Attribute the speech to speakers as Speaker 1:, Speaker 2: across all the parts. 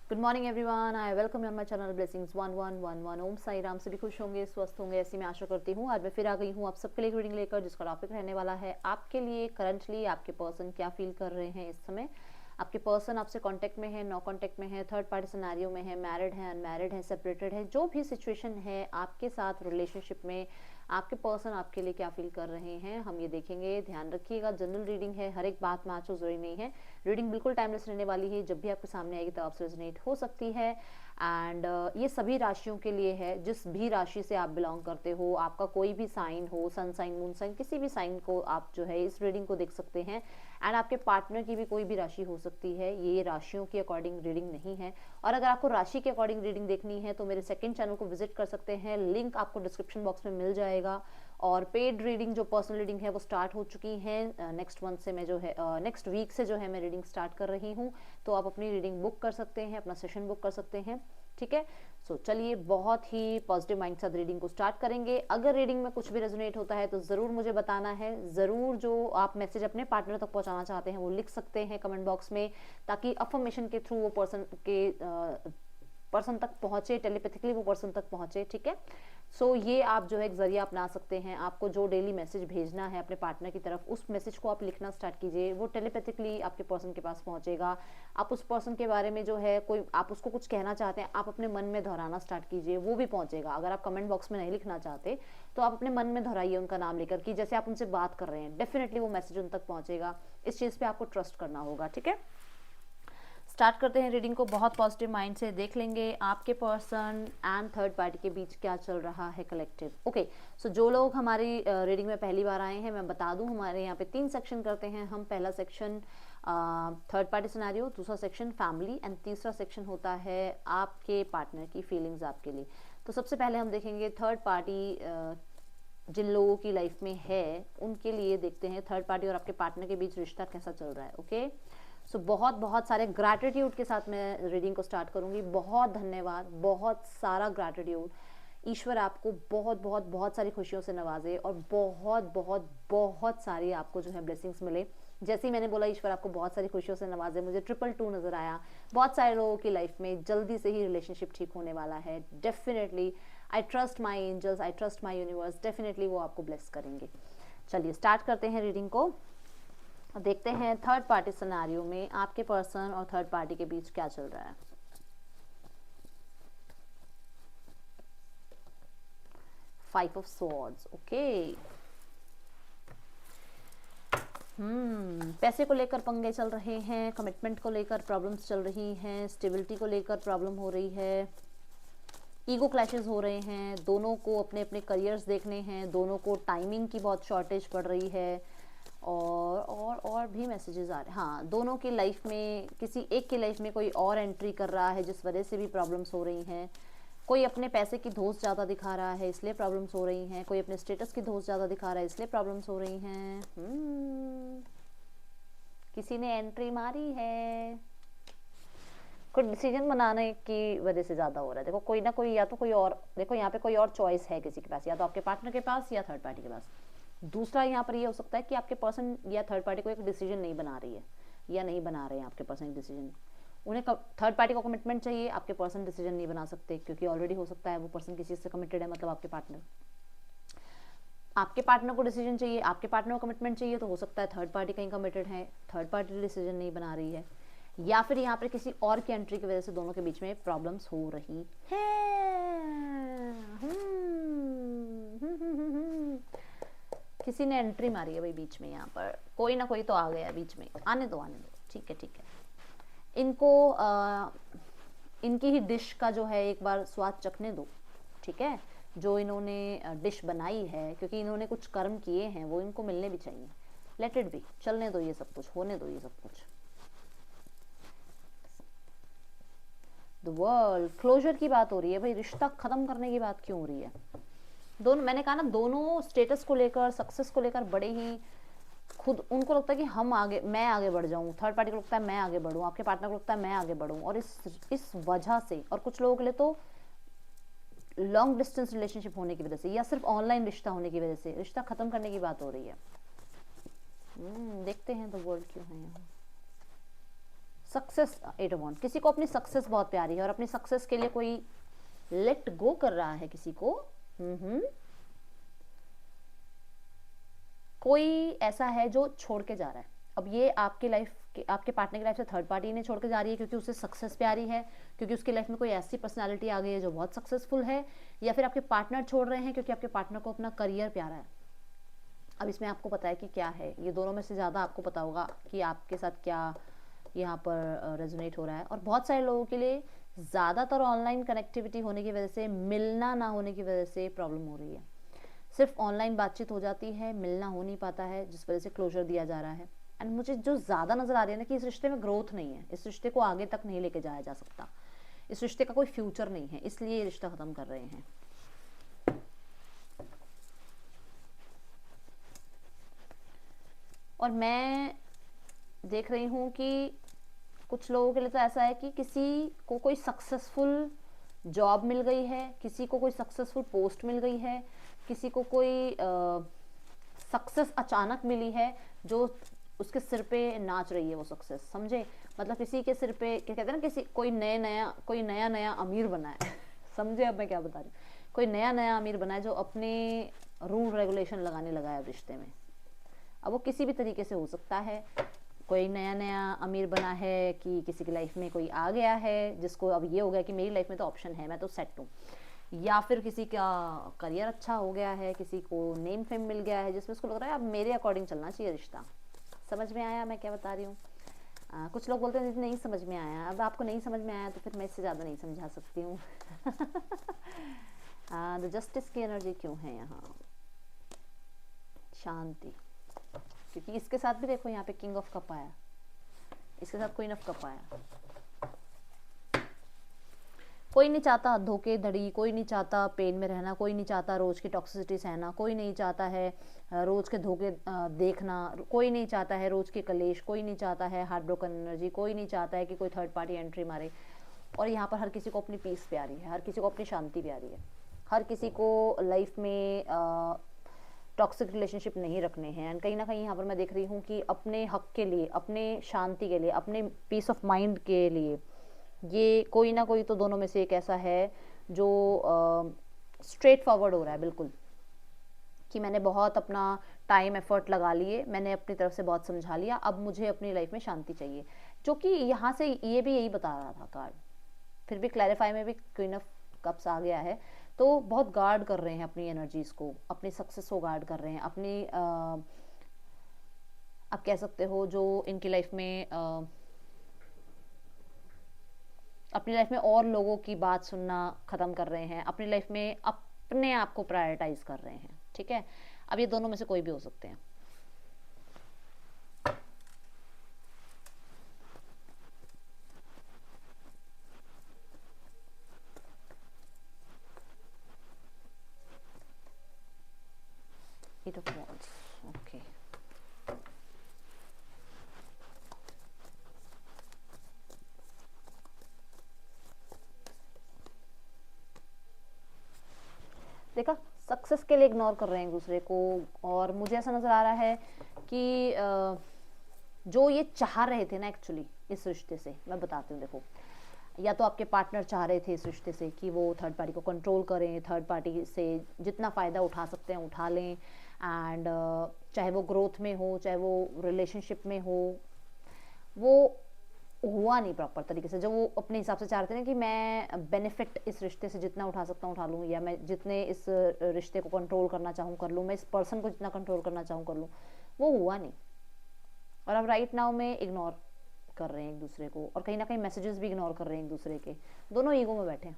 Speaker 1: Good morning everyone, I welcome you on my channel blessings 1111। ओम साई राम। सभी खुश होंगे, स्वस्थ होंगे, ऐसी मैं आशा करती हूँ। आज मैं फिर आ गई हूँ आप सबके लिए रीडिंग लेकर, जिसका टॉपिक रहने वाला है आपके लिए करंटली आपके पर्सन क्या फील कर रहे हैं इस समय। आपके पर्सन आपसे कांटेक्ट में है, नो कांटेक्ट में है, थर्ड पार्टी सिनेरियो में है, मैरिड है, अनमैरिड है, सेपरेटेड है, जो भी सिचुएशन है आपके साथ रिलेशनशिप में आपके पर्सन आपके लिए क्या फील कर रहे हैं, हम ये देखेंगे। ध्यान रखिएगा, जनरल रीडिंग है, हर एक बात मैच हो जरूरी नहीं है। रीडिंग बिल्कुल टाइमलेस रहने वाली है, जब भी आपके सामने आएगी तो आपसे रेजोनेट हो सकती है। एंड ये सभी राशियों के लिए है, जिस भी राशि से आप बिलोंग करते हो, आपका कोई भी साइन हो, सन साइन, मून साइन, किसी भी साइन को आप जो है इस रीडिंग को देख सकते हैं। एंड आपके पार्टनर की भी कोई भी राशि हो सकती है, ये राशियों के अकॉर्डिंग रीडिंग नहीं है। और अगर आपको राशि के अकॉर्डिंग रीडिंग देखनी है तो मेरे सेकंड चैनल को विजिट कर सकते हैं, लिंक आपको डिस्क्रिप्शन बॉक्स में मिल जाएगा। और पेड रीडिंग जो पर्सनल रीडिंग है वो स्टार्ट हो चुकी है। नेक्स्ट मंथ से मैं जो है नेक्स्ट वीक से जो है मैं रीडिंग स्टार्ट कर रही हूँ, तो आप अपनी रीडिंग बुक कर सकते हैं, अपना सेशन बुक कर सकते हैं। ठीक है, सो चलिए बहुत ही पॉजिटिव माइंड के साथ रीडिंग को स्टार्ट करेंगे। अगर रीडिंग में कुछ भी रेजोनेट होता है तो ज़रूर मुझे बताना है, ज़रूर जो आप मैसेज अपने पार्टनर तक पहुंचाना चाहते हैं वो लिख सकते हैं कमेंट बॉक्स में, ताकि अफर्मेशन के थ्रू वो पर्सन तक पहुंचे, टेलीपैथिकली वो पर्सन तक पहुंचे। ठीक है, सो ये आप जो है एक जरिया अपना सकते हैं। आपको जो डेली मैसेज भेजना है अपने पार्टनर की तरफ, उस मैसेज को आप लिखना स्टार्ट कीजिए, वो टेलीपैथिकली आपके पर्सन के पास पहुंचेगा। आप उस पर्सन के बारे में जो है कोई आप उसको कुछ कहना चाहते हैं, आप अपने मन में दोहराना स्टार्ट कीजिए, वो भी पहुंचेगा। अगर आप कमेंट बॉक्स में नहीं लिखना चाहते तो आप अपने मन में दोहराइए उनका नाम लेकर, कि जैसे आप उनसे बात कर रहे हैं, डेफिनेटली वो मैसेज उन तक पहुंचेगा। इस चीज़ पर आपको ट्रस्ट करना होगा। ठीक है, स्टार्ट करते हैं रीडिंग को। बहुत पॉजिटिव माइंड से देख लेंगे आपके पर्सन एंड थर्ड पार्टी के बीच क्या चल रहा है कलेक्टिव। ओके, सो जो लोग हमारी रीडिंग में पहली बार आए हैं, मैं बता दूं हमारे यहाँ पे 3 सेक्शन करते हैं हम। पहला सेक्शन थर्ड पार्टी सिनेरियो, दूसरा सेक्शन फैमिली, एंड तीसरा सेक्शन होता है आपके पार्टनर की फीलिंग्स आपके लिए। तो सबसे पहले हम देखेंगे थर्ड पार्टी जिन लोगों की लाइफ में है उनके लिए देखते हैं थर्ड पार्टी और आपके पार्टनर के बीच रिश्ता कैसा चल रहा है। ओके, सो बहुत बहुत सारे ग्रैटिट्यूड के साथ मैं रीडिंग को स्टार्ट करूंगी। बहुत धन्यवाद, बहुत सारा ग्रैटिट्यूड। ईश्वर आपको बहुत बहुत बहुत सारी खुशियों से नवाजे और बहुत बहुत बहुत सारी आपको जो है ब्लेसिंग्स मिले। जैसे ही मैंने बोला ईश्वर आपको बहुत सारी खुशियों से नवाजे, मुझे 222 नजर आया। बहुत सारे लोगों की लाइफ में जल्दी से ही रिलेशनशिप ठीक होने वाला है। Definitely I trust my angels, I trust my universe, definitely वो आपको ब्लेस करेंगे। चलिए स्टार्ट करते हैं रीडिंग को। देखते हैं थर्ड पार्टी सिनेरियो में आपके पर्सन और थर्ड पार्टी के बीच क्या चल रहा है। Five of swords. ओके, पैसे को लेकर पंगे चल रहे हैं, कमिटमेंट को लेकर प्रॉब्लम्स चल रही हैं, स्टेबिलिटी को लेकर प्रॉब्लम हो रही है, ईगो क्लैशेस हो रहे हैं, दोनों को अपने अपने करियर्स देखने हैं, दोनों को टाइमिंग की बहुत शॉर्टेज पड़ रही है, और भी मैसेजेस आ रहे हैं। हाँ, दोनों की लाइफ में किसी एक की लाइफ में कोई और एंट्री कर रहा है जिस वजह से भी प्रॉब्लम्स हो रही हैं। कोई अपने पैसे की धौंस ज़्यादा दिखा रहा है इसलिए प्रॉब्लम्स हो रही हैं, कोई अपने स्टेटस की धौंस ज़्यादा दिखा रहा है इसलिए प्रॉब्लम्स हो रही हैं। किसी ने एंट्री मारी है, कोई डिसीजन बनाने की वजह से ज़्यादा हो रहा है। देखो कोई ना कोई, या तो कोई और, देखो यहाँ पे कोई और चॉइस है किसी के पास, या तो आपके पार्टनर के पास या थर्ड पार्टी के पास। दूसरा यहाँ पर ये हो सकता है कि आपके पर्सन या थर्ड पार्टी को एक डिसीजन नहीं बना रही है, या नहीं बना रहे हैं आपके पर्सन एक डिसीजन। उन्हें थर्ड पार्टी को कमिटमेंट चाहिए, आपके पर्सन डिसीजन नहीं बना सकते, क्योंकि ऑलरेडी हो सकता है वो पर्सन किसी से कमिटेड है, मतलब आपके पार्टनर को डिसीजन चाहिए, आपके पार्टनर को कमिटमेंट चाहिए, तो हो सकता है थर्ड पार्टी कहीं कमिटेड है, थर्ड पार्टी डिसीजन नहीं बना रही है, या फिर यहाँ पर किसी और की एंट्री की वजह से दोनों के बीच में प्रॉब्लम्स हो रही है। किसी ने एंट्री मारी है भाई बीच में, यहाँ पर कोई ना कोई तो आ गया बीच में। आने दो आने दो, ठीक है ठीक है। इनको इनकी ही डिश का जो है एक बार स्वाद चखने दो। ठीक है, जो इन्होंने डिश बनाई है, क्योंकि इन्होंने कुछ कर्म किए हैं वो इनको मिलने भी चाहिए। लेट इट बी, चलने दो ये सब कुछ, होने दो ये सब कुछ। द वर्ल्ड, क्लोजर की बात हो रही है भाई, रिश्ता खत्म करने की बात क्यों हो रही है। दोनों, मैंने कहा ना, दोनों स्टेटस को लेकर, सक्सेस को लेकर बड़े ही खुद उनको लगता है कि हम आगे, मैं आगे बढ़ जाऊं, थर्ड पार्टी को लगता है मैं आगे बढ़ूं, आपके पार्टनर को लगता है मैं आगे बढ़ूं, और इस वजह से, और कुछ लोगों के लिए तो लॉन्ग डिस्टेंस रिलेशनशिप होने की वजह से, या सिर्फ ऑनलाइन रिश्ता होने की वजह से रिश्ता खत्म करने की बात हो रही है। देखते हैं द वर्ल्ड क्यों है यहाँ। सक्सेस, 8 ऑफ वांड, किसी को अपनी सक्सेस बहुत प्यारी है और अपनी सक्सेस के लिए कोई लेट गो कर रहा है किसी को। कोई ऐसा है जो छोड़ के जा रहा है। अब ये आपकी लाइफ के, आपके पार्टनर की लाइफ से थर्ड पार्टी ने छोड़ के जा रही है क्योंकि उसे सक्सेस प्यारी है, क्योंकि उसकी लाइफ में कोई ऐसी पर्सनालिटी आ गई है जो बहुत सक्सेसफुल है, या फिर आपके पार्टनर छोड़ रहे हैं क्योंकि आपके पार्टनर को अपना करियर प्यारा है। अब इसमें आपको पता है कि क्या है, ये दोनों में से ज़्यादा आपको पता होगा कि आपके साथ क्या यहाँ पर रेजोनेट हो रहा है। और बहुत सारे लोगों के लिए ज़्यादातर ऑनलाइन कनेक्टिविटी होने की वजह से, मिलना ना होने की वजह से प्रॉब्लम हो रही है। सिर्फ ऑनलाइन बातचीत हो जाती है, मिलना हो नहीं पाता है, जिस वजह से क्लोजर दिया जा रहा है। एंड मुझे जो ज़्यादा नज़र आ रही है ना कि इस रिश्ते में ग्रोथ नहीं है, इस रिश्ते को आगे तक नहीं लेके जाया जा सकता, इस रिश्ते का कोई फ्यूचर नहीं है, इसलिए ये रिश्ता ख़त्म कर रहे हैं। और मैं देख रही हूँ कि कुछ लोगों के लिए तो ऐसा है कि किसी को कोई सक्सेसफुल जॉब मिल गई है, किसी को कोई सक्सेसफुल पोस्ट मिल गई है, किसी को कोई सक्सेस अचानक मिली है जो उसके सिर पे नाच रही है वो सक्सेस, समझे? मतलब किसी के सिर पे, क्या कहते हैं ना, किसी कोई नया नया अमीर बना है समझे अब मैं क्या बता रही हूँ? कोई नया नया अमीर बना है जो अपने रूल रेगुलेशन लगाने लगा है रिश्ते में। अब वो किसी भी तरीके से हो सकता है, कोई नया नया अमीर बना है कि किसी की लाइफ में कोई आ गया है जिसको अब ये हो गया कि मेरी लाइफ में तो ऑप्शन है, मैं तो सेट हूँ, या फिर किसी का करियर अच्छा हो गया है, किसी को नेम फेम मिल गया है जिसमें उसको लग रहा है अब मेरे अकॉर्डिंग चलना चाहिए रिश्ता। समझ में आया मैं क्या बता रही हूँ? कुछ लोग बोलते हैं नहीं समझ में आया। अब आपको नहीं समझ में आया तो फिर मैं इससे ज़्यादा नहीं समझा सकती हूँ द जस्टिस की एनर्जी क्यों है यहाँ? शांति, क्योंकि इसके साथ भी देखो यहाँ पे किंग ऑफ कप आया, इसके साथ क्वीन ऑफ कप आया। कोई नहीं चाहता धोखेधड़ी, कोई नहीं चाहता पेन में रहना, कोई नहीं चाहता रोज की टॉक्सिसिटी सहना, कोई नहीं चाहता है रोज के धोखे देखना, कोई नहीं चाहता है रोज के कलेश, कोई नहीं चाहता है हार्ट ब्रोकन एनर्जी, कोई नहीं चाहता है कि कोई थर्ड पार्टी एंट्री मारे। और यहाँ पर हर किसी को अपनी पीस प्यारी है, हर किसी को अपनी शांति प्यारी है, हर किसी को लाइफ में टॉक्सिक रिलेशनशिप नहीं रखने हैं। एंड कहीं ना कहीं यहाँ पर मैं देख रही हूँ कि अपने हक के लिए, अपने शांति के लिए, अपने पीस ऑफ माइंड के लिए ये कोई ना कोई तो दोनों में से एक ऐसा है जो स्ट्रेट फॉरवर्ड हो रहा है बिल्कुल, कि मैंने बहुत अपना टाइम एफर्ट लगा लिए, मैंने अपनी तरफ से बहुत समझा लिया, अब मुझे अपनी लाइफ में शांति चाहिए। जो कि यहाँ से ये भी यही बता रहा था कार्ड, फिर भी क्लैरिफाई में भी क्वीन ऑफ कप्स आ गया है। तो बहुत गार्ड कर रहे हैं अपनी एनर्जीज को, अपनी सक्सेस को गार्ड कर रहे हैं, अपनी आप कह सकते हो जो इनकी लाइफ में अपनी लाइफ में और लोगों की बात सुनना ख़त्म कर रहे हैं, अपनी लाइफ में अपने आप को प्रायोरिटाइज कर रहे हैं। ठीक है, अब ये दोनों में से कोई भी हो सकते हैं। Eight of Wands, okay. देखा, सक्सेस के लिए इग्नोर कर रहे हैं एक दूसरे को। और मुझे ऐसा नज़र आ रहा है कि जो ये चाह रहे थे ना एक्चुअली इस रिश्ते से, मैं बताती हूँ। देखो, या तो आपके पार्टनर चाह रहे थे इस रिश्ते से कि वो थर्ड पार्टी को कंट्रोल करें, थर्ड पार्टी से जितना फ़ायदा उठा सकते हैं उठा लें, एंड चाहे वो ग्रोथ में हो, चाहे वो रिलेशनशिप में हो, वो हुआ नहीं प्रॉपर तरीके से। जो वो अपने हिसाब से चाह रहे थे ना कि मैं बेनिफिट इस रिश्ते से जितना उठा सकता हूँ उठा लूँ, या मैं जितने इस रिश्ते को कंट्रोल करना चाहूँ कर लूँ, मैं इस पर्सन को जितना कंट्रोल करना चाहूँ कर लूँ, वो हुआ नहीं। और अब राइट नाउ में इग्नोर कर रहे हैं एक दूसरे को, और कहीं ना कहीं मैसेजेस भी इग्नोर कर रहे हैं एक दूसरे के। दोनों ईगो में बैठे हैं,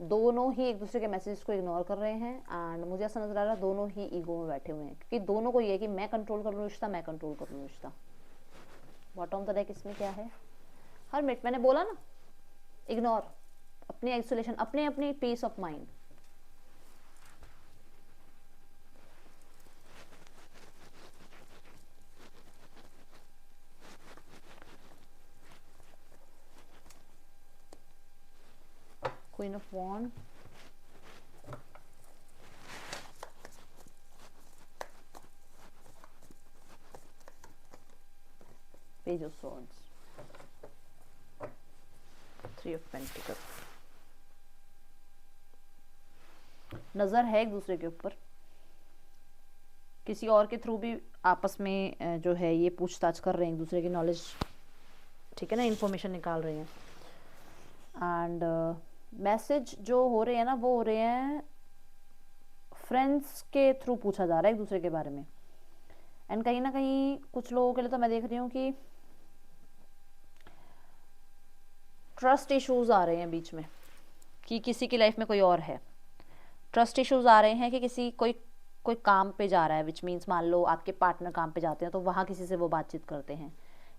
Speaker 1: दोनों ही एक दूसरे के मैसेजेस को इग्नोर कर रहे हैं। एंड मुझे ऐसा नजर आ रहा है दोनों ही ईगो में बैठे हुए हैं, क्योंकि दोनों को ये है कि मैं कंट्रोल कर लूँ रिश्ता, मैं कंट्रोल कर लूँ रिश्ता। बॉटम ऑफ द डेक इसमें क्या है? हर्मिट, मैंने बोला ना, इग्नोर, अपनी आइसोलेशन, अपने अपनी peace of mind. Queen of wand, page of swords, 3 of pentacle. नजर है एक दूसरे के ऊपर, किसी और के थ्रू भी आपस में जो है ये पूछताछ कर रहे हैं एक दूसरे की नॉलेज, ठीक है ना, इन्फॉर्मेशन निकाल रहे हैं। एंड मैसेज जो हो रहे हैं ना वो हो रहे हैं फ्रेंड्स के थ्रू पूछा जा रहा है एक दूसरे के बारे में। एंड कहीं ना कहीं कुछ लोगों के लिए तो मैं देख रही हूँ कि ट्रस्ट इश्यूज आ रहे हैं बीच में, कि किसी की लाइफ में कोई और है। ट्रस्ट इश्यूज आ रहे हैं कि किसी कोई काम पे जा रहा है, विच मीन्स मान लो आपके पार्टनर काम पे जाते हैं तो वहाँ किसी से वो बातचीत करते हैं,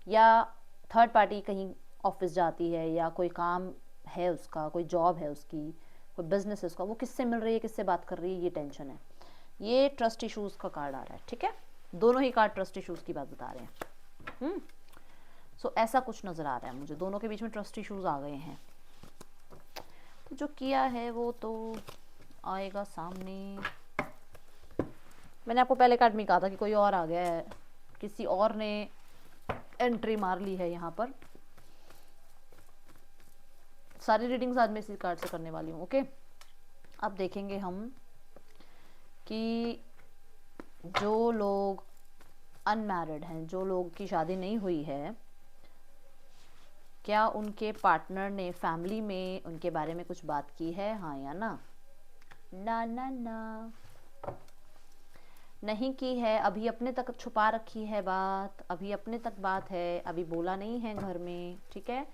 Speaker 1: या थर्ड पार्टी कहीं ऑफिस जाती है, या कोई काम है उसका, कोई जॉब है उसकी, कोई बिजनेस है उसका, वो किससे मिल रही है, किससे बात कर रही है, ये टेंशन है। ये ट्रस्ट इश्यूज का कार्ड आ रहा है, ठीक है, दोनों ही कार्ड ट्रस्ट इश्यूज की बात बता रहे हैं। सो ऐसा कुछ नज़र आ रहा है मुझे, दोनों के बीच में ट्रस्ट इश्यूज आ गए हैं। तो जो किया है वो तो आएगा सामने। मैंने आपको पहले कार्ड में कहा था कि कोई और आ गया है, किसी और ने एंट्री मार ली है यहाँ पर। सारी रीडिंग्स आज मैं इसी कार्ड से करने वाली हूँ, ओके। अब देखेंगे हम कि जो लोग अनमैरिड हैं, जो लोग की शादी नहीं हुई है, क्या उनके पार्टनर ने फैमिली में उनके बारे में कुछ बात की है, हाँ या ना? ना ना ना, नहीं की है, अभी अपने तक छुपा रखी है बात, अभी अपने तक बात है, अभी बोला नहीं है घर में, ठीक है।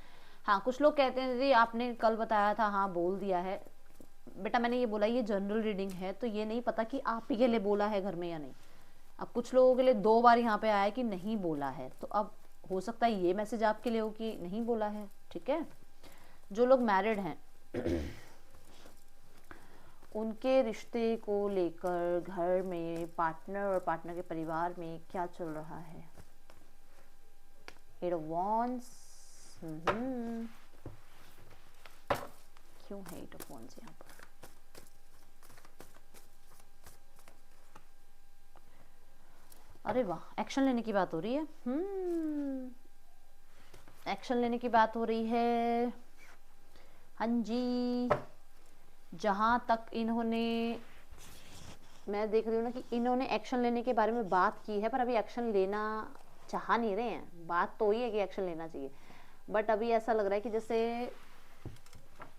Speaker 1: हाँ, कुछ लोग कहते हैं दीदी आपने कल बताया था, हाँ बोल दिया है। बेटा मैंने ये बोला ये जनरल रीडिंग है, तो ये नहीं पता कि आप ही के लिए बोला है घर में या नहीं। अब कुछ लोगों के लिए 2 बार यहाँ पे आया कि नहीं बोला है, तो अब हो सकता है ये मैसेज आपके लिए हो कि नहीं बोला है, ठीक है। जो लोग मैरिड हैं उनके रिश्ते को लेकर घर में पार्टनर और पार्टनर के परिवार में क्या चल रहा है। 8 of Wands, क्यों है 8 of Wands यहाँ पर? अरे वाह, एक्शन लेने की बात हो रही है। एक्शन लेने की बात हो रही है, हाँ जी। जहाँ तक इन्होंने, मैं देख रही हूँ ना कि इन्होंने एक्शन लेने के बारे में बात की है, पर अभी एक्शन लेना चाह नहीं रहे हैं। बात तो ही है कि एक्शन लेना चाहिए, बट अभी ऐसा लग रहा है कि जैसे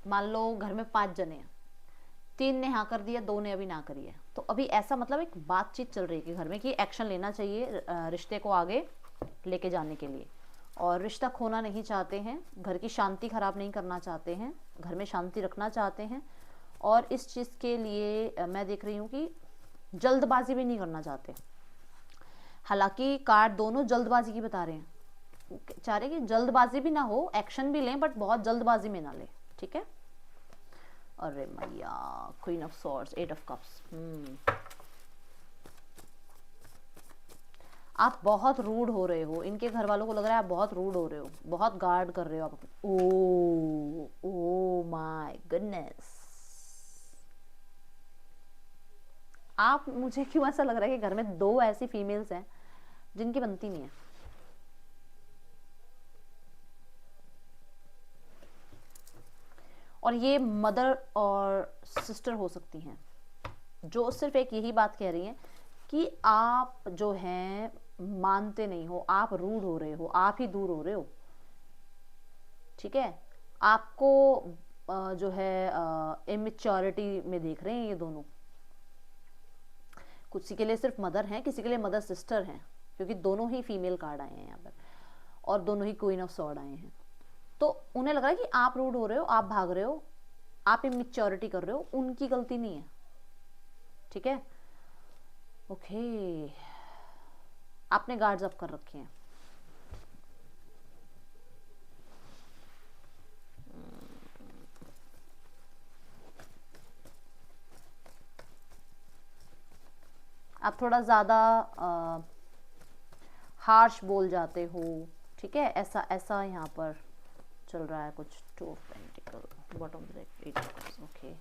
Speaker 1: मान लो घर में 5 जने हैं, 3 ने हाँ कर दिया, 2 ने अभी ना करी है, तो अभी ऐसा मतलब एक बातचीत चल रही है कि घर में कि एक्शन लेना चाहिए रिश्ते को आगे लेके जाने के लिए, और रिश्ता खोना नहीं चाहते हैं, घर की शांति खराब नहीं करना चाहते हैं, घर में शांति रखना चाहते हैं। और इस चीज़ के लिए मैं देख रही हूँ कि जल्दबाजी भी नहीं करना चाहते। हालांकि कार्ड दोनों जल्दबाजी की बता रहे हैं, चाह रहे कि जल्दबाजी भी ना हो, एक्शन भी लें बट बहुत जल्दबाजी में ना लें, ठीक है। अरे मैया, queen of swords, 8 of cups. आप बहुत रूड हो रहे हो, इनके घर वालों को लग रहा है आप बहुत रूड हो रहे हो, बहुत गार्ड कर रहे हो आप। ओ माय गुडनेस, आप, मुझे क्यों ऐसा लग रहा है कि घर में 2 ऐसी फीमेल्स हैं जिनकी बनती नहीं है। और ये मदर और सिस्टर हो सकती हैं, जो सिर्फ एक यही बात कह रही हैं कि आप जो हैं मानते नहीं हो, आप रूड हो रहे हो, आप ही दूर हो रहे हो, ठीक है। आपको जो है इमेच्योरिटी में देख रहे हैं ये दोनों। किसी के लिए सिर्फ मदर हैं, किसी के लिए मदर सिस्टर हैं, क्योंकि दोनों ही फीमेल कार्ड आए हैं यहाँ पर, और दोनों ही क्वीन ऑफ सॉर्ड आए हैं। तो उन्हें लग रहा है कि आप रूड हो रहे हो, आप भाग रहे हो, आप इमेच्योरिटी कर रहे हो, उनकी गलती नहीं है, ठीक है। ओके, आपने गार्ड्स अप कर रखे हैं। आप थोड़ा ज़्यादा हार्श बोल जाते हो, ठीक है, ऐसा ऐसा यहाँ पर चल रहा है कुछ। 2 of pentacle, bottom break, 8 of cups, okay.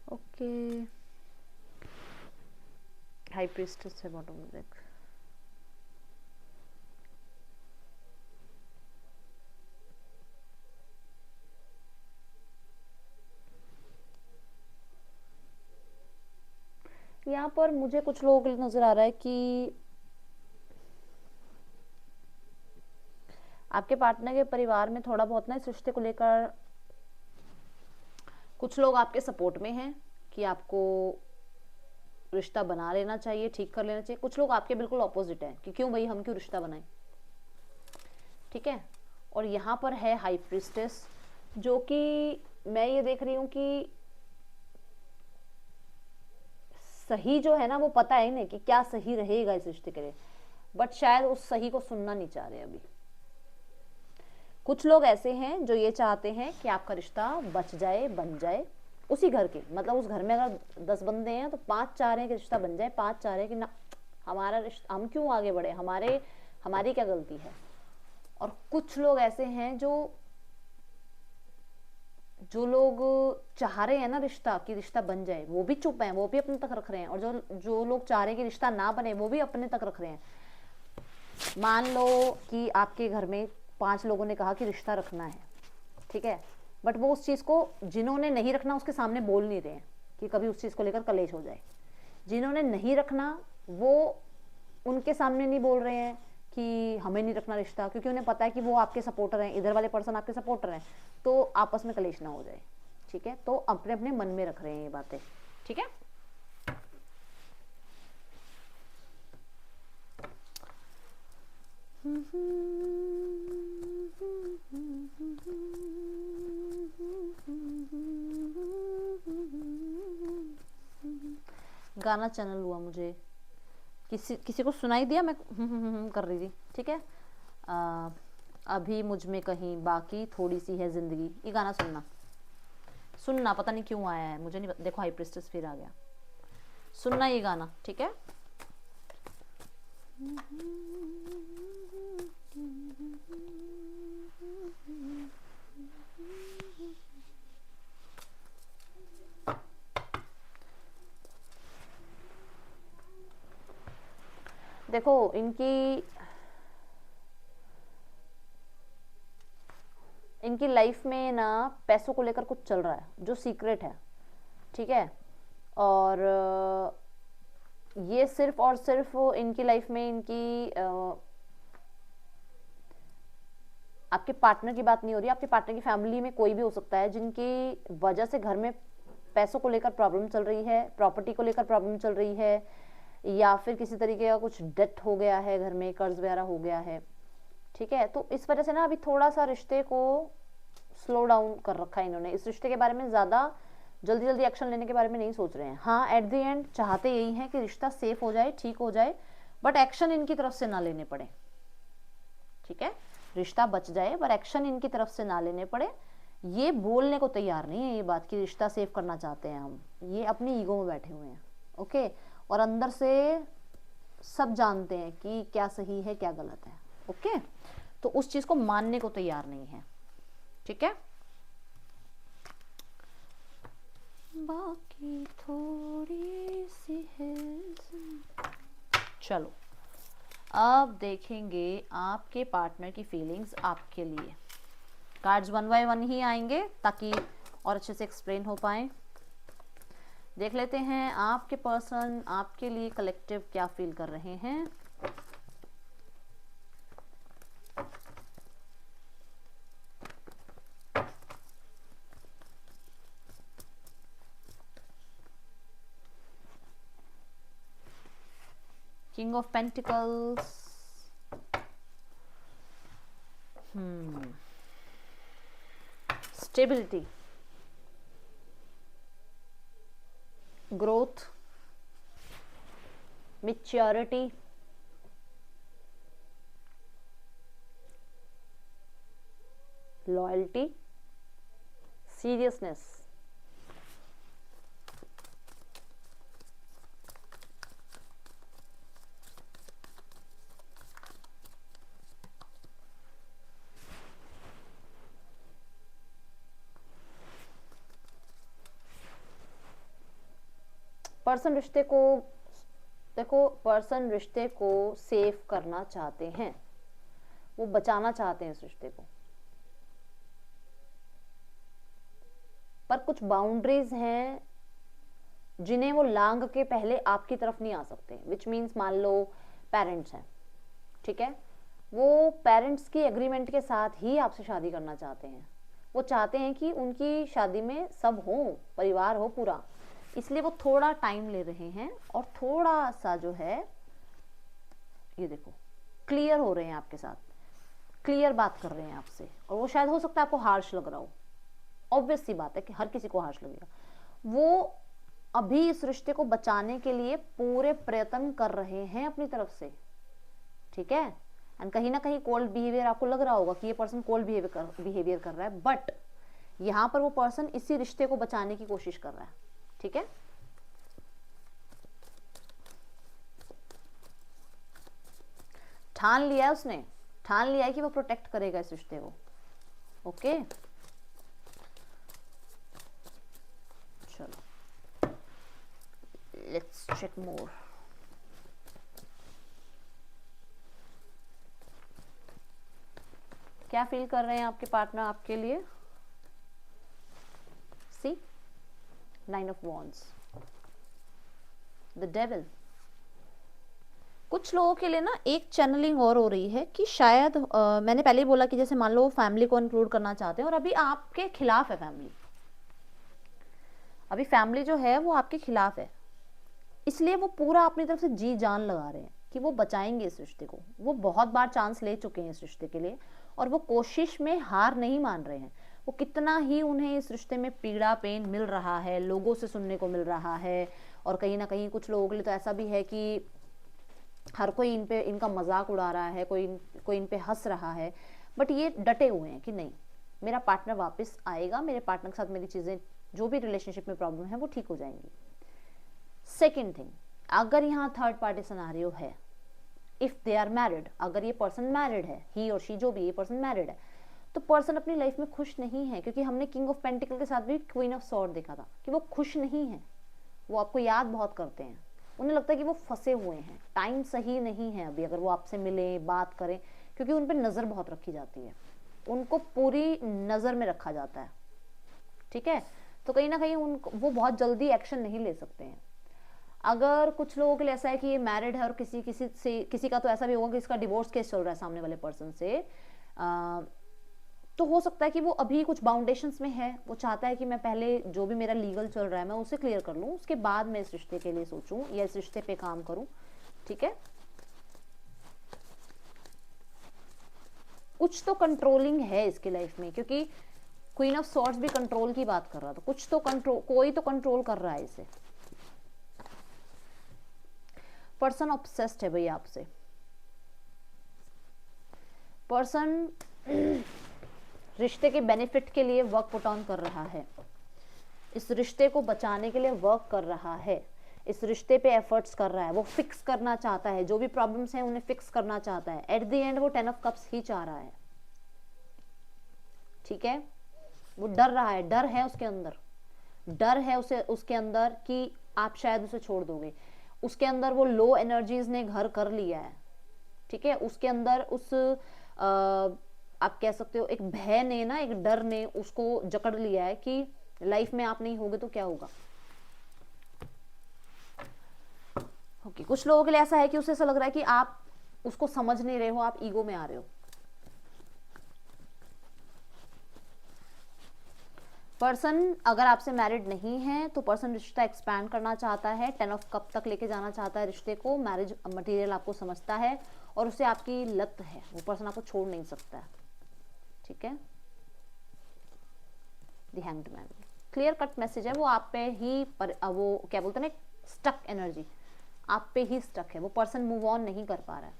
Speaker 1: Okay, high priestess है बॉटम में देख। यहाँ पर मुझे कुछ लोगों को नजर आ रहा है कि आपके पार्टनर के परिवार में थोड़ा बहुत ना इस रिश्ते को लेकर कुछ लोग आपके सपोर्ट में हैं कि आपको रिश्ता बना लेना चाहिए, ठीक कर लेना चाहिए। कुछ लोग आपके बिल्कुल ऑपोजिट हैं कि क्यों भाई, हम क्यों रिश्ता बनाएं, ठीक है। और यहाँ पर है हाई प्रीस्टेस, जो कि मैं ये देख रही हूँ कि सही जो है ना वो पता है इन्हें कि क्या सही रहेगा इस रिश्ते के लिए, बट शायद उस सही को सुनना नहीं चाह रहे अभी। कुछ लोग ऐसे हैं जो ये चाहते हैं कि आपका रिश्ता बच जाए, बन जाए उसी घर के, मतलब उस घर में अगर 10 बंदे हैं तो 5 चाह रहे हैं कि रिश्ता बन जाए, 5 चाह रहे हैं कि ना हमारा रिश्ता, हम क्यों आगे बढ़े, हमारी क्या गलती है। और कुछ लोग ऐसे हैं जो लोग चाह रहे हैं ना रिश्ता, कि रिश्ता बन जाए, वो भी चुप हैं, वो भी अपने तक रख रहे हैं। और जो लोग चाह रहे हैं कि रिश्ता ना बने, वो भी अपने तक रख रहे हैं। मान लो कि आपके घर में 5 लोगों ने कहा कि रिश्ता रखना है, ठीक है, बट वो उस चीज़ को, जिन्होंने नहीं रखना उसके सामने बोल नहीं रहे हैं कि कभी उस चीज़ को लेकर कलेश हो जाए। जिन्होंने नहीं रखना वो उनके सामने नहीं बोल रहे हैं कि हमें नहीं रखना रिश्ता, क्योंकि उन्हें पता है कि वो आपके सपोर्टर हैं, इधर वाले पर्सन आपके सपोर्टर हैं, तो आपस में कलेश ना हो जाए, ठीक है। तो अपने अपने मन में रख रहे हैं ये बातें, ठीक है। गाना चैनल हुआ मुझे, किसी को सुनाई दिया, मैं कर रही थी, ठीक है। अभी मुझ में कहीं बाकी थोड़ी सी है जिंदगी, ये गाना सुनना पता नहीं क्यों आया है मुझे, नहीं देखो हाई प्रीस्टेस फिर आ गया, सुनना ये गाना, ठीक है। देखो इनकी लाइफ में ना पैसों को लेकर कुछ चल रहा है जो सीक्रेट है, ठीक है। और ये सिर्फ और सिर्फ इनकी लाइफ में इनकी आपके पार्टनर की बात नहीं हो रही, आपके पार्टनर की फैमिली में कोई भी हो सकता है जिनकी वजह से घर में पैसों को लेकर प्रॉब्लम चल रही है, प्रॉपर्टी को लेकर प्रॉब्लम चल रही है, या फिर किसी तरीके का कुछ डेट हो गया है, घर में कर्ज वगैरह हो गया है, ठीक है। तो इस वजह से ना अभी थोड़ा सा रिश्ते को स्लो डाउन कर रखा है इन्होंने, इस रिश्ते के बारे में ज़्यादा जल्दी जल्दी एक्शन लेने के बारे में नहीं सोच रहे हैं। हाँ, एट द एंड चाहते यही हैं कि रिश्ता सेफ हो जाए, ठीक हो जाए, बट एक्शन इनकी तरफ से ना लेने पड़े, ठीक है। रिश्ता बच जाए पर एक्शन इनकी तरफ से ना लेने पड़े, ये बोलने को तैयार नहीं है ये बात कि रिश्ता सेव करना चाहते हैं हम, ये अपनी ईगो में बैठे हुए हैं, ओके। और अंदर से सब जानते हैं कि क्या सही है क्या गलत है, ओके। तो उस चीज को मानने को तैयार नहीं है, ठीक है। बाकी थोड़ी सी है, चलो अब देखेंगे आपके पार्टनर की फीलिंग्स आपके लिए। कार्ड्स 1 बाय 1 ही आएंगे ताकि और अच्छे से एक्सप्लेन हो पाए। देख लेते हैं आपके पर्सन आपके लिए कलेक्टिव क्या फील कर रहे हैं। King of pentacles, stability, growth, maturity, loyalty, seriousness, person रिश्ते को, देखो पर्सन रिश्ते को सेव करना चाहते हैं, वो बचाना चाहते हैं इस रिश्ते को, पर कुछ बाउंड्रीज हैं जिन्हें वो लांघ के पहले आपकी तरफ नहीं आ सकते, विच मीन्स मान लो पेरेंट्स हैं, ठीक है, वो पेरेंट्स की एग्रीमेंट के साथ ही आपसे शादी करना चाहते हैं, वो चाहते हैं कि उनकी शादी में सब हो, परिवार हो पूरा, इसलिए वो थोड़ा टाइम ले रहे हैं और थोड़ा सा जो है ये देखो क्लियर हो रहे हैं आपके साथ, क्लियर बात कर रहे हैं आपसे, और वो शायद हो सकता है आपको हार्श लग रहा हो, ऑब्वियस सी बात है कि हर किसी को हार्श लगेगा, वो अभी इस रिश्ते को बचाने के लिए पूरे प्रयत्न कर रहे हैं अपनी तरफ से, ठीक है, एंड कहीं ना कहीं कोल्ड बिहेवियर आपको लग रहा होगा कि ये पर्सन कोल्ड बिहेवियर कर रहा है, बट यहां पर वो पर्सन इसी रिश्ते को बचाने की कोशिश कर रहा है, ठीक है। ठान लिया उसने, ठान लिया है कि वो प्रोटेक्ट करेगा इस रिश्ते को, ओके। चलो लेट्स चेक मोर। क्या फील कर रहे हैं आपके पार्टनर आपके लिए? सी 9 ऑफ वॉन्ड्स, द डेविल। कुछ लोगों के लिए ना एक चैनलिंग और हो रही है कि शायद मैंने पहले ही बोला कि जैसे मान लो फैमिली को इंक्लूड करना चाहते हैं और अभी आपके खिलाफ है फैमिली, अभी फैमिली जो है वो आपके खिलाफ है, इसलिए वो पूरा अपनी तरफ से जी जान लगा रहे हैं कि वो बचाएंगे इस रिश्ते को, वो बहुत बार चांस ले चुके हैं इस रिश्ते के लिए और वो कोशिश में हार नहीं मान रहे हैं, वो कितना ही उन्हें इस रिश्ते में पीड़ा पेन मिल रहा है, लोगों से सुनने को मिल रहा है, और कहीं ना कहीं कुछ लोगों के लिए तो ऐसा भी है कि हर कोई इन पे इनका मजाक उड़ा रहा है, कोई इन पे हंस रहा है, बट ये डटे हुए हैं कि नहीं मेरा पार्टनर वापस आएगा, मेरे पार्टनर के साथ मेरी चीजें जो भी रिलेशनशिप में प्रॉब्लम है वो ठीक हो जाएंगी। सेकेंड थिंग, अगर यहाँ थर्ड पार्टी सिनेरियो है, इफ दे आर मैरिड, अगर ये पर्सन मैरिड है, ही और शी जो भी ये पर्सन मैरिड है, तो पर्सन अपनी लाइफ में खुश नहीं है, क्योंकि हमने किंग ऑफ पेंटिकल के साथ भी क्वीन ऑफ सॉर्ड देखा था कि वो खुश नहीं है, वो आपको याद बहुत करते हैं, उन्हें लगता है कि वो फंसे हुए हैं, टाइम सही नहीं है अभी अगर वो आपसे मिले बात करें, क्योंकि उन पर नजर बहुत रखी जाती है, उनको पूरी नजर में रखा जाता है, ठीक है, तो कहीं ना कहीं वो बहुत जल्दी एक्शन नहीं ले सकते हैं। अगर कुछ लोगों के लिए ऐसा है कि ये मैरिड है और किसी का तो ऐसा भी होगा कि इसका डिवोर्स केस चल रहा है सामने वाले पर्सन से, तो हो सकता है कि वो अभी कुछ बाउंडेशंस में है, वो चाहता है कि मैं पहले जो भी मेरा लीगल चल रहा है मैं उसे क्लियर कर लूं, उसके बाद मैं इस रिश्ते के लिए सोचूं या इस रिश्ते पे काम करूं, ठीक है। कुछ तो कंट्रोलिंग है इसकी लाइफ में, क्योंकि क्वीन ऑफ सॉर्ड्स भी कंट्रोल की बात कर रहा था, कुछ तो कंट्रोल, कोई तो कंट्रोल कर रहा है इसे। पर्सन ऑब्सेस्ड है भैया आपसे, पर्सन रिश्ते के बेनिफिट के लिए वर्क पुट ऑन कर रहा है, इस रिश्ते को बचाने के लिए वर्क कर रहा है, इस रिश्ते पे एफर्ट्स कर रहा है, वो फिक्स करना चाहता है, जो भी प्रॉब्लम्स हैं उन्हें फिक्स करना चाहता है, एट द एंड वो 10 ऑफ कप्स ही चाह रहा है, ठीक है, वो डर रहा है, डर है उसके अंदर, डर है उसे उसके अंदर कि आप शायद उसे छोड़ दोगे, उसके अंदर वो लो एनर्जीज ने घर कर लिया है, ठीक है, उसके अंदर उस आप कह सकते हो एक भय ने ना, एक डर ने उसको जकड़ लिया है कि लाइफ में आप नहीं होगे तो क्या होगा। ओके, कुछ लोगों के लिए ऐसा है कि उसे ऐसा लग रहा है कि आप उसको समझ नहीं रहे हो, आप ईगो में आ रहे हो। पर्सन अगर आपसे मैरिड नहीं है तो पर्सन रिश्ता एक्सपैंड करना चाहता है, 10 ऑफ कप तक लेके जाना चाहता है रिश्ते को, मैरिज मटेरियल आपको समझता है और उसे आपकी लत है, वो पर्सन आपको छोड़ नहीं सकता है, ठीक है। The hanged man, clear cut message है, वो आप पे ही वो क्या बोलते हैं ना, स्टक एनर्जी आप पे ही स्टक है, वो पर्सन मूव ऑन नहीं कर पा रहा है,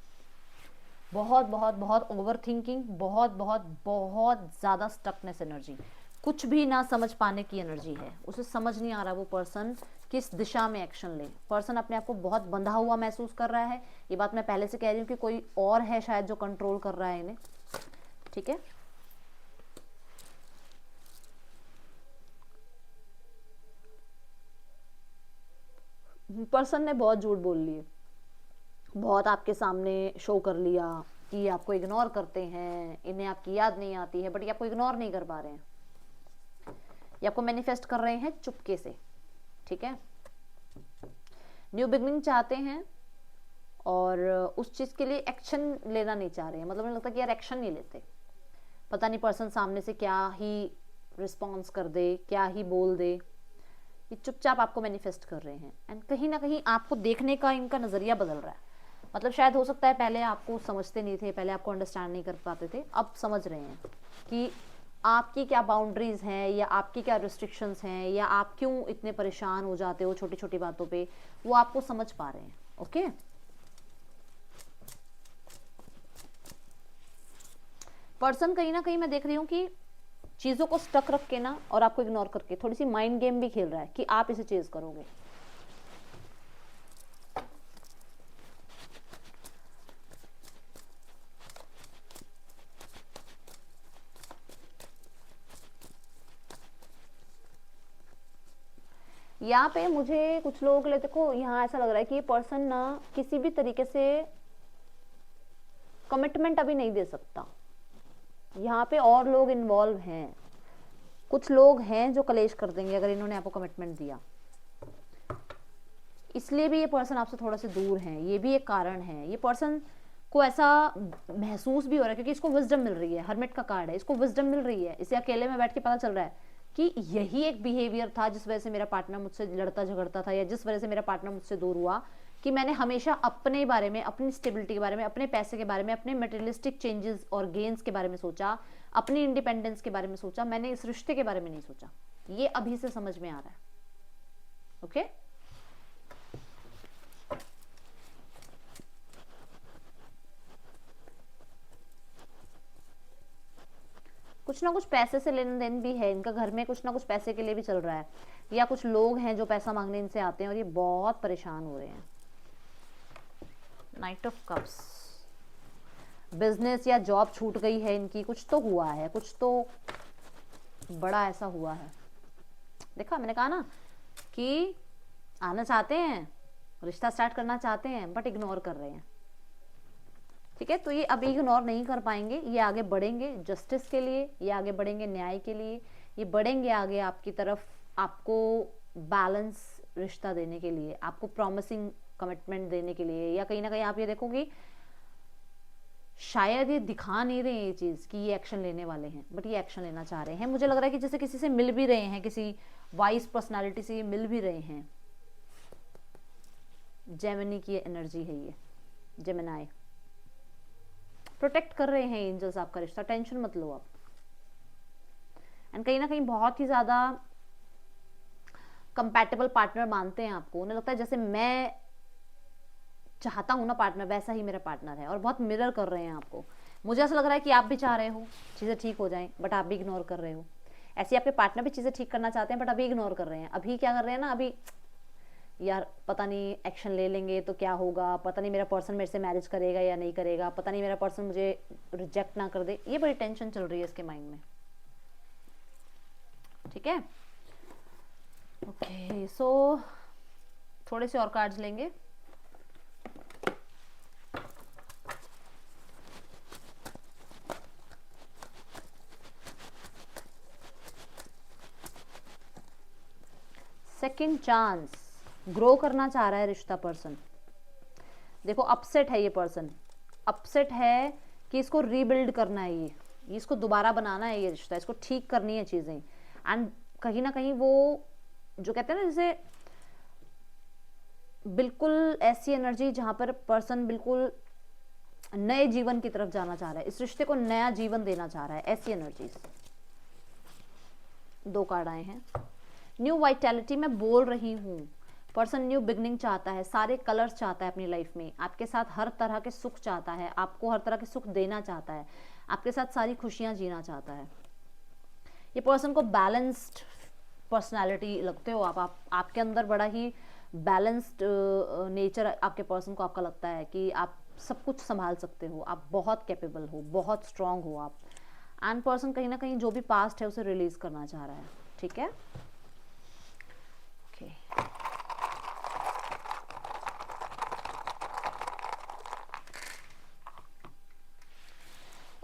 Speaker 1: बहुत बहुत बहुत ओवर थिंकिंग, बहुत बहुत बहुत ज्यादा स्टकनेस एनर्जी, कुछ भी ना समझ पाने की एनर्जी है, उसे समझ नहीं आ रहा वो पर्सन किस दिशा में एक्शन ले, पर्सन अपने आप को बहुत बंधा हुआ महसूस कर रहा है, ये बात मैं पहले से कह रही हूँ कि कोई और है शायद जो कंट्रोल कर रहा है इन्हें, ठीक है। पर्सन ने बहुत झूठ बोल लिए, बहुत आपके सामने शो कर लिया कि ये आपको इग्नोर करते हैं, इन्हें आपकी याद नहीं आती है, बट ये आपको इग्नोर नहीं कर पा रहे हैं, ये आपको मैनिफेस्ट कर रहे हैं चुपके से, ठीक है। न्यू बिगनिंग चाहते हैं और उस चीज के लिए एक्शन लेना नहीं चाह रहे हैं, मतलब मुझे लगता है कि यार एक्शन नहीं लेते, पता नहीं पर्सन सामने से क्या ही रिस्पॉन्स कर दे, क्या ही बोल दे, ये चुपचाप आपको मैनिफेस्ट कर रहे हैं। एंड कहीं ना कहीं आपको देखने का इनका नजरिया बदल रहा है, मतलब शायद हो सकता है पहले आपको समझते नहीं थे, पहले आपको अंडरस्टैंड नहीं कर पाते थे, अब समझ रहे हैं कि आपकी क्या बाउंड्रीज हैं या आपकी क्या रिस्ट्रिक्शंस हैं या आप क्यों इतने परेशान हो जाते हो छोटी छोटी बातों पे, वो आपको समझ पा रहे हैं। ओके, पर्सन कहीं ना कहीं मैं देख रही हूँ कि चीजों को स्टक रख के ना और आपको इग्नोर करके थोड़ी सी माइंड गेम भी खेल रहा है कि आप इसे चेज करोगे। यहाँ पे मुझे कुछ लोगों के लिए देखो, यहाँ ऐसा लग रहा है कि ये पर्सन ना किसी भी तरीके से कमिटमेंट अभी नहीं दे सकता, यहाँ पे और लोग इन्वॉल्व हैं, कुछ लोग हैं जो कलेश कर देंगे अगर इन्होंने आपको कमिटमेंट दिया, इसलिए भी ये पर्सन आपसे थोड़ा से दूर है, ये भी एक कारण है। ये पर्सन को ऐसा महसूस भी हो रहा है क्योंकि इसको विजडम मिल रही है, हर्मिट का कार्ड है, इसको विजडम मिल रही है, इसे अकेले में बैठ के पता चल रहा है कि यही एक बिहेवियर था जिस वजह से मेरा पार्टनर मुझसे लड़ता झगड़ता था या जिस वजह से मेरा पार्टनर मुझसे दूर हुआ, कि मैंने हमेशा अपने बारे में, अपनी स्टेबिलिटी के बारे में, अपने पैसे के बारे में, अपने मटेरियलिस्टिक चेंजेस और गेन्स के बारे में सोचा, अपनी इंडिपेंडेंस के बारे में सोचा, मैंने इस रिश्ते के बारे में नहीं सोचा। ये अभी से समझ में आ रहा है। ओके, कुछ ना कुछ पैसे से लेन देन भी है इनका, घर में कुछ ना कुछ पैसे के लिए भी चल रहा है, या कुछ लोग हैं जो पैसा मांगने इनसे आते हैं और ये बहुत परेशान हो रहे हैं। नाइट ऑफ कप्स, बिजनेस या जॉब छूट गई है इनकी, कुछ तो हुआ है, कुछ तो बड़ा ऐसा हुआ है। देखा, मैंने कहा ना कि आना चाहते हैं, रिश्ता स्टार्ट करना चाहते हैं, बट इग्नोर कर रहे हैं। ठीक है, तो ये अभी इग्नोर नहीं कर पाएंगे, ये आगे बढ़ेंगे जस्टिस के लिए, ये आगे बढ़ेंगे न्याय के लिए, ये बढ़ेंगे आगे आपकी तरफ, आपको बैलेंस रिश्ता देने के लिए, आपको प्रॉमिसिंग कमिटमेंट देने के लिए, या कहीं ना कहीं आप ये देखोगे शायद ये दिखा नहीं रहे हैं ये चीज कि ये एक्शन लेने वाले हैं, बट ये एक्शन लेना चाह रहे हैं। मुझे लग रहा है कि जैसे किसी से मिल भी रहे हैं, किसी वाइस पर्सनालिटी से ये मिल भी रहे हैं। जेमिनी की एनर्जी है ये, जेमिनाई प्रोटेक्ट कर रहे हैं एंजल्स आपका रिश्ता, टेंशन मत लो आप। एंड कहीं ना कहीं बहुत ही ज्यादा कंपैटिबल पार्टनर मानते हैं आपको, उन्हें लगता है जैसे मैं चाहता हूं ना पार्टनर, वैसा ही मेरा पार्टनर है, और बहुत मिरर कर रहे हैं आपको। मुझे ऐसा लग रहा है कि आप भी चाह रहे हो चीजें ठीक हो जाएं, बट आप भी इग्नोर कर रहे हो। ऐसे आपके पार्टनर भी चीजें ठीक करना चाहते हैं, बट अभी इग्नोर कर रहे हैं। अभी क्या कर रहे हैं ना, अभी यार पता नहीं एक्शन ले लेंगे तो क्या होगा, पता नहीं मेरा पर्सन मेरे से मैरिज करेगा या नहीं करेगा, पता नहीं मेरा पर्सन मुझे रिजेक्ट ना कर दे, ये बड़ी टेंशन चल रही है इसके माइंड में। ठीक है, ओके, सो थोड़े से और कार्ड्स लेंगे। सेकंड चांस, ग्रो करना चाह रहा है रिश्ता पर्सन। देखो अपसेट है ये पर्सन, अपसेट है कि इसको रीबिल्ड करना है, ये इसको दोबारा बनाना है, ये रिश्ता इसको ठीक करनी है चीजें। एंड कहीं ना कहीं वो जो कहते हैं ना, जैसे बिल्कुल ऐसी एनर्जी जहां पर पर्सन बिल्कुल नए जीवन की तरफ जाना चाह रहा है, इस रिश्ते को नया जीवन देना चाह रहा है, ऐसी एनर्जीज। 2 कार्ड आए हैं। न्यू वाइटैलिटी मैं बोल रही हूँ, पर्सन न्यू बिगनिंग चाहता है, सारे कलर्स चाहता है अपनी लाइफ में, आपके साथ हर तरह के सुख चाहता है, आपको हर तरह के सुख देना चाहता है, आपके साथ सारी खुशियां जीना चाहता है। ये पर्सन को बैलेंस्ड पर्सनालिटी लगते हो आप आपके अंदर बड़ा ही बैलेंस्ड नेचर आपके पर्सन को आपका लगता है कि आप सब कुछ संभाल सकते हो, आप बहुत कैपेबल हो, बहुत स्ट्रांग हो आप। एंड पर्सन कहीं ना कहीं जो भी पास्ट है उसे रिलीज करना चाह रहा है। ठीक है, okay,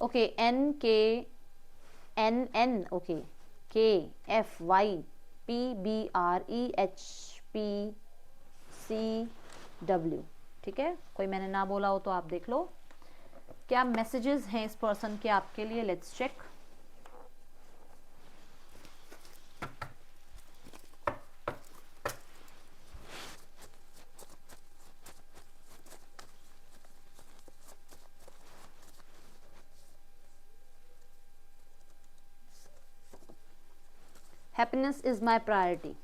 Speaker 1: okay, NKNN, okay, KFYPBREHPCW, ठीक है। कोई मैंने ना बोला हो तो आप देख लो क्या मैसेजेस हैं इस पर्सन के आपके लिए। Let's check. Happiness is my priority.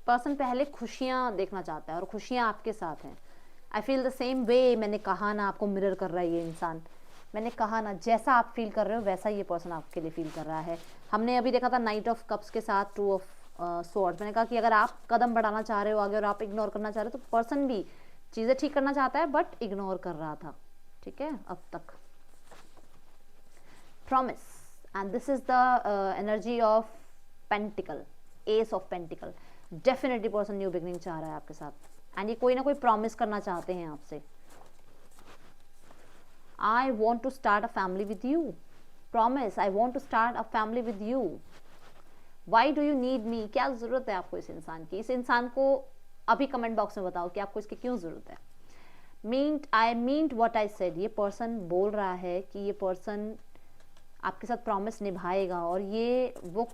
Speaker 1: Person पहले खुशियां देखना चाहता है और खुशियां आपके साथ हैं। I feel the same way. मैंने कहा ना, आपको मिरर कर रहा है ये इंसान। मैंने कहा ना, जैसा आप फील कर रहे हो वैसा ये पर्सन आपके लिए फील कर रहा है। हमने अभी देखा था नाइट ऑफ कप्स के साथ 2 ऑफ स्वॉर्ड्स। मैंने कहा कि अगर आप कदम बढ़ाना चाह रहे हो आगे और आप इग्नोर करना चाह रहे हो तो पर्सन भी चीज़ें ठीक करना चाहता है बट इग्नोर कर रहा था, ठीक है, अब तक। Promise, and this is the energy of pentacle, S of pentacle. Definitely person new beginning चाह रहा है आपके साथ एंड ये कोई ना कोई प्रॉमिस करना चाहते हैं आपसे। I want to start a family with you. Promise, I want to start a family with you. Why do you need me? क्या जरूरत है आपको इस इंसान की? इस इंसान को अभी कमेंट बॉक्स में बताओ कि आपको इसकी क्यों जरूरत है। आई मीन्ट व्हाट आई सेड। ये पर्सन बोल रहा है कि ये पर्सन आपके साथ प्रॉमिस निभाएगा और ये वो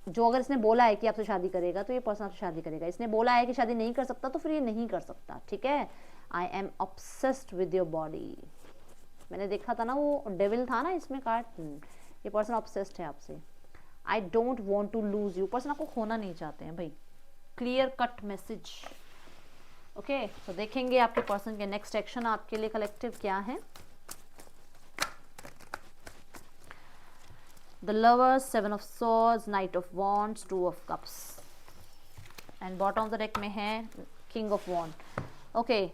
Speaker 1: जो अगर इसने बोला है कि आपसे शादी करेगा तो ये पर्सन आपसे शादी करेगा। इसने बोला है कि शादी नहीं कर सकता तो फिर ये नहीं कर सकता, ठीक है। I am obsessed with your body. मैंने देखा था ना वो डेविल था ना इसमें कार्ड। ये पर्सन ऑब्सेस्ड है आपसे। I don't want to lose you. Person आपको खोना नहीं चाहते हैं भाई। Clear cut message. ओके, तो देखेंगे आपके पर्सन के नेक्स्ट एक्शन आपके लिए कलेक्टिव क्या है। The Lovers, 7 of Swords, Knight of Wands, 2 of Cups, and bottom of the deck में है King of Wands. Okay,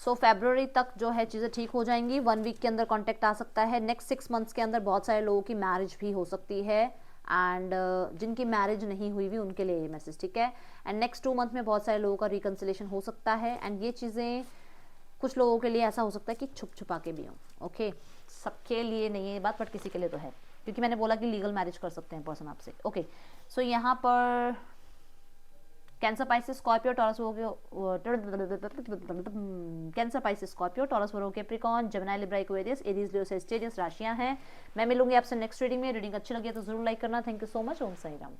Speaker 1: so February तक जो है चीज़ें ठीक हो जाएंगी। 1 वीक के अंदर कॉन्टेक्ट आ सकता है। नेक्स्ट 6 मंथ्स के अंदर बहुत सारे लोगों की मैरिज भी हो सकती है एंड जिनकी मैरिज नहीं हुई भी उनके लिए ये मैसेज, ठीक है। एंड नेक्स्ट 2 मंथ में बहुत सारे लोगों का रिकन्सिलेशन हो सकता है एंड ये चीज़ें कुछ लोगों के लिए ऐसा हो सकता है कि छुप छुपा के भी हों। ओके, सबके लिए नहीं है ये बात बट किसी के लिए तो है, क्योंकि मैंने बोला कि लीगल मैरिज कर सकते हैं पर्सन आपसे। ओके, सो यहाँ पर Cancer, Pisces, Scorpio, Taurus, Cancer, Pisces, Scorpio, Taurus, Virgo, Capricorn, Gemini, Libra, Aquarius, Aries, Leo, Sagittarius राशियां हैं। मैं मिलूंगी आपसे नेक्स्ट रीडिंग में। रीडिंग अच्छी लगी तो जरूर लाइक करना। Thank you so much. Om Sai Ram.